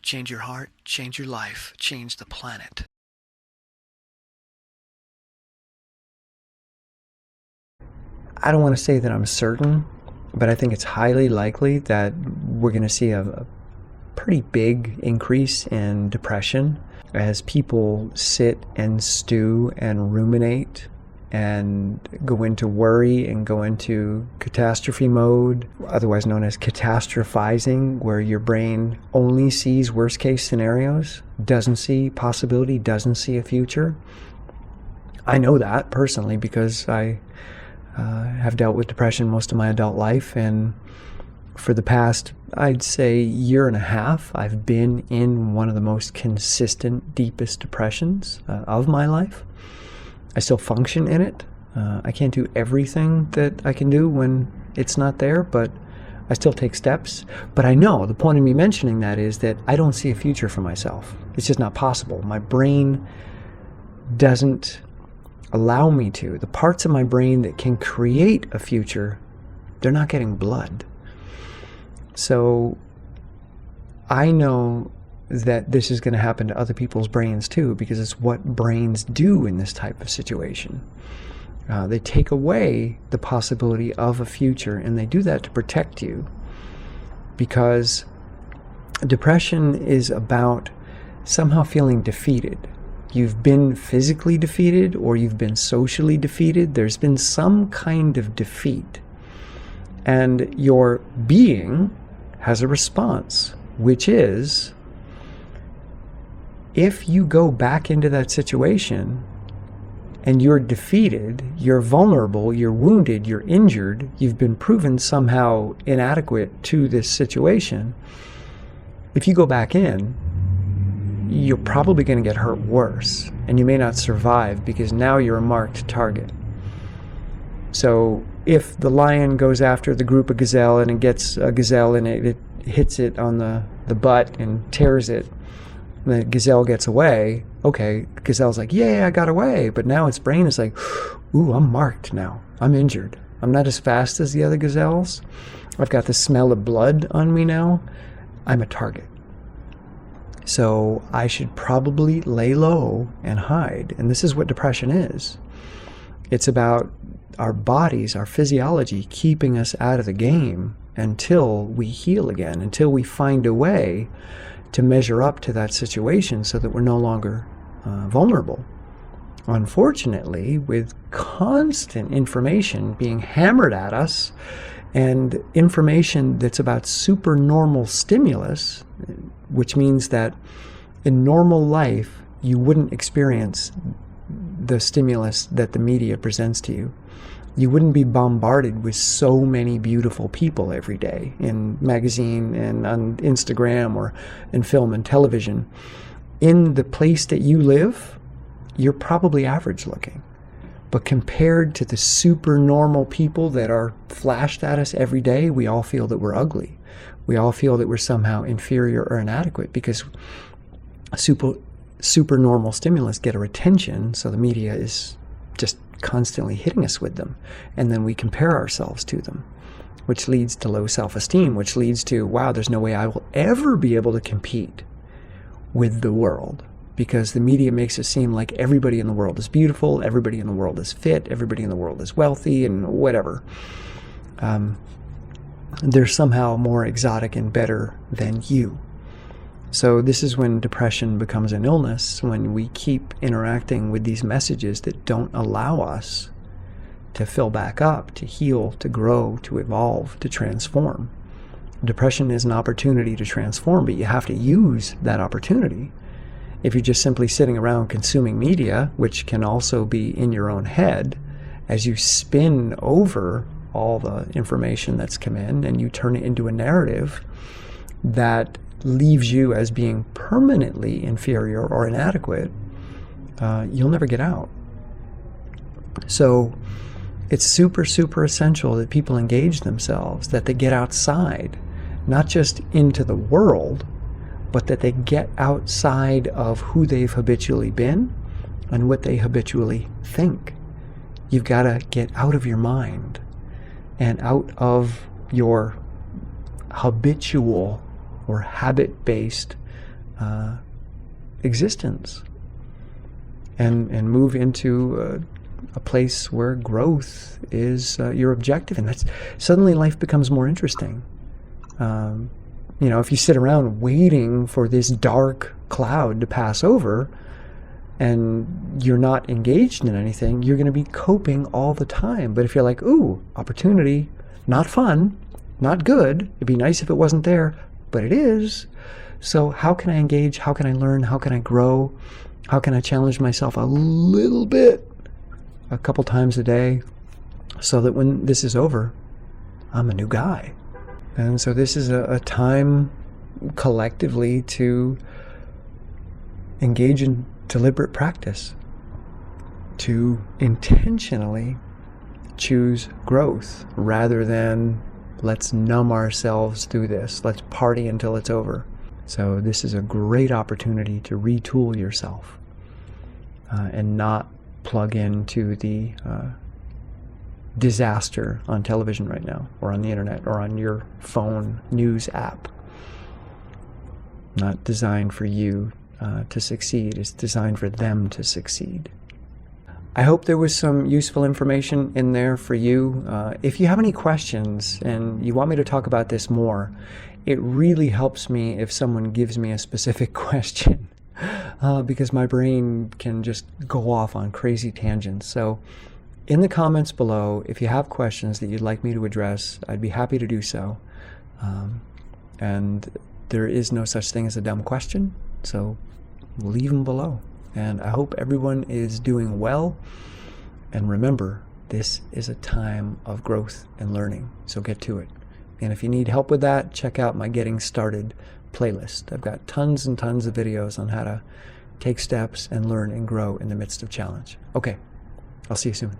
change your heart, change your life, change the planet. I don't want to say that I'm certain, but I think it's highly likely that we're going to see a pretty big increase in depression as people sit and stew and ruminate and go into worry and go into catastrophe mode, otherwise known as catastrophizing, where your brain only sees worst case scenarios, doesn't see possibility, doesn't see a future. I know that personally because I have dealt with depression most of my adult life, and for the past, I'd say, year and a half, I've been in one of the most consistent, deepest depressions of my life. I still function in it. I can't do everything that I can do when it's not there, but I still take steps. But I know the point of me mentioning that is that I don't see a future for myself. It's just not possible. My brain doesn't allow me to. The parts of my brain that can create a future, they're not getting blood. So I know that this is going to happen to other people's brains too, because it's what brains do in this type of situation. They take away the possibility of a future, and they do that to protect you, because depression is about somehow feeling defeated. You've been physically defeated, or you've been socially defeated. There's been some kind of defeat, and your being has a response, which is, if you go back into that situation and you're defeated, you're vulnerable, you're wounded, you're injured, you've been proven somehow inadequate to this situation, if you go back in, you're probably going to get hurt worse, and you may not survive because now you're a marked target. So if the lion goes after the group of gazelle and it gets a gazelle and it hits it on the butt and tears it, the gazelle gets away, okay, gazelle's like, yay, I got away. But now its brain is like, ooh, I'm marked now. I'm injured. I'm not as fast as the other gazelles. I've got the smell of blood on me now. I'm a target. So I should probably lay low and hide. And this is what depression is. It's about our bodies, our physiology, keeping us out of the game until we heal again, until we find a way to measure up to that situation so that we're no longer vulnerable. Unfortunately, with constant information being hammered at us, and information that's about supernormal stimulus, which means that in normal life you wouldn't experience the stimulus that the media presents to you. You wouldn't be bombarded with so many beautiful people every day in magazine and on Instagram or in film and television. In the place that you live, you're probably average looking. But compared to the super normal people that are flashed at us every day, we all feel that we're ugly. We all feel that we're somehow inferior or inadequate because super normal stimulus get our attention, so the media is just constantly hitting us with them, and then we compare ourselves to them, which leads to low self-esteem, which leads to, wow, there's no way I will ever be able to compete with the world, because the media makes it seem like everybody in the world is beautiful, everybody in the world is fit, everybody in the world is wealthy, and whatever. They're somehow more exotic and better than you. So this is when depression becomes an illness, when we keep interacting with these messages that don't allow us to fill back up, to heal, to grow, to evolve, to transform. Depression is an opportunity to transform, but you have to use that opportunity. If you're just simply sitting around consuming media, which can also be in your own head, as you spin over all the information that's come in and you turn it into a narrative that leaves you as being permanently inferior or inadequate, you'll never get out. So it's super, super essential that people engage themselves, that they get outside, not just into the world, but that they get outside of who they've habitually been and what they habitually think. You've got to get out of your mind and out of your habitual or habit-based existence and move into a place where growth is your objective, and that's suddenly life becomes more interesting. If you sit around waiting for this dark cloud to pass over and you're not engaged in anything, you're going to be coping all the time. But if you're like, ooh, opportunity, not fun, not good, it'd be nice if it wasn't there, but it is. So how can I engage? How can I learn? How can I grow? How can I challenge myself a little bit, a couple times a day, so that when this is over, I'm a new guy? And so this is a time collectively to engage in deliberate practice, to intentionally choose growth rather than let's numb ourselves through this, let's party until it's over. So this is a great opportunity to retool yourself and not plug into the disaster on television right now, or on the internet, or on your phone news app. Not designed for you to succeed. It's designed for them to succeed. I hope there was some useful information in there for you. If you have any questions and you want me to talk about this more, it really helps me if someone gives me a specific question, because my brain can just go off on crazy tangents. So in the comments below, if you have questions that you'd like me to address, I'd be happy to do so. And there is no such thing as a dumb question, so leave them below. And I hope everyone is doing well. And remember, this is a time of growth and learning, so get to it. And if you need help with that, check out my Getting Started playlist. I've got tons and tons of videos on how to take steps and learn and grow in the midst of challenge. Okay, I'll see you soon.